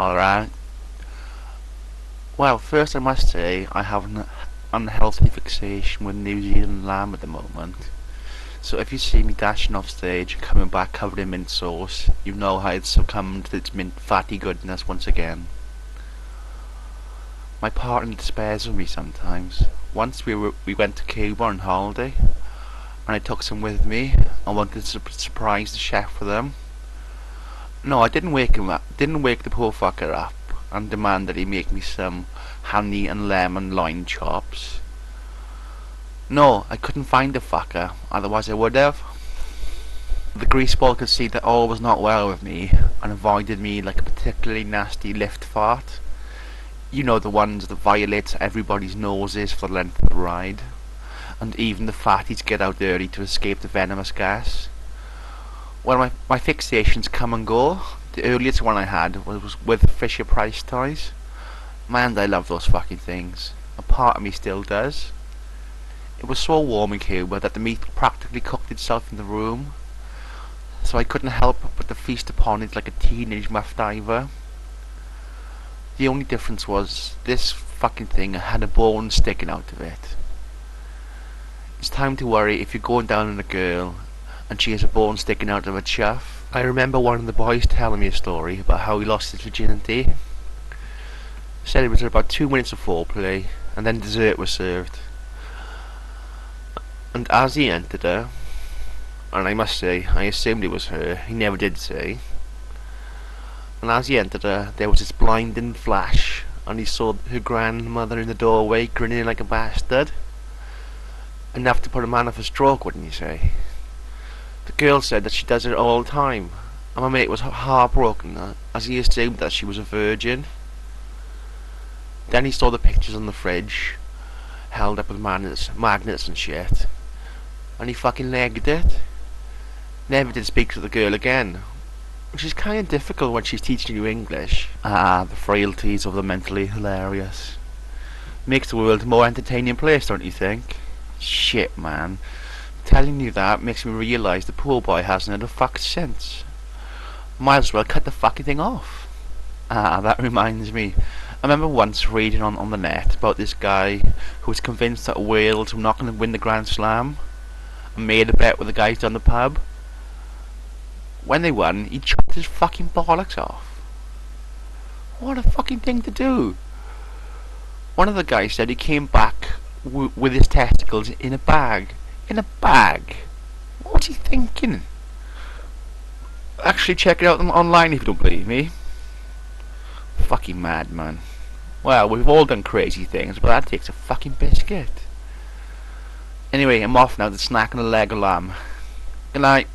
Alright. Well, first I must say I have an unhealthy fixation with New Zealand lamb at the moment. So if you see me dashing off stage and coming back covered in mint sauce, you know how it's succumbed to its mint fatty goodness once again. My partner despairs of me sometimes. Once we went to Cuba on holiday, and I took some with me. I wanted to surprise the chef for them. No, I didn't wake him up. Didn't wake the poor fucker up and demand that he make me some honey and lemon loin chops. No, I couldn't find the fucker. Otherwise, I would have. The greaseball could see that all was not well with me and avoided me like a particularly nasty lift fart. You know, the ones that violate everybody's noses for the length of the ride, and even the fatties get out early to escape the venomous gas. Well, my fixations come and go. The earliest one I had was with Fisher-Price toys. Man, I love those fucking things. A part of me still does. It was so warm in Cuba that the meat practically cooked itself in the room, so I couldn't help but to feast upon it like a teenage muff diver. The only difference was this fucking thing had a bone sticking out of it. It's time to worry if you're going down on a girl and she has a bone sticking out of her chuff. I remember one of the boys telling me a story about how he lost his virginity. Said it was about 2 minutes of foreplay, and then dessert was served. And as he entered her, and I must say, I assumed it was her, he never did say, and as he entered her, there was this blinding flash, and he saw her grandmother in the doorway, grinning like a bastard. Enough to put a man off a stroke, wouldn't you say? The girl said that she does it all the time, and my mate was heartbroken, as he assumed that she was a virgin. Then he saw the pictures on the fridge, held up with magnets and shit, and he fucking legged it. Never did speak to the girl again, which is kind of difficult when she's teaching you English. Ah, the frailties of the mentally hilarious. Makes the world a more entertaining place, don't you think? Shit, man. Telling you that makes me realise the poor boy hasn't had a fuck since. Might as well cut the fucking thing off. Ah, that reminds me. I remember once reading on the net about this guy who was convinced that Wales were not going to win the Grand Slam, and made a bet with the guys down the pub. When they won, he chopped his fucking bollocks off. What a fucking thing to do. One of the guys said he came back with his testicles in a bag. In a bag? What's he thinking? Actually, check it out online if you don't believe me. Fucking madman. Well, we've all done crazy things, but that takes a fucking biscuit. Anyway, I'm off now to snack on a leg of lamb. Good night.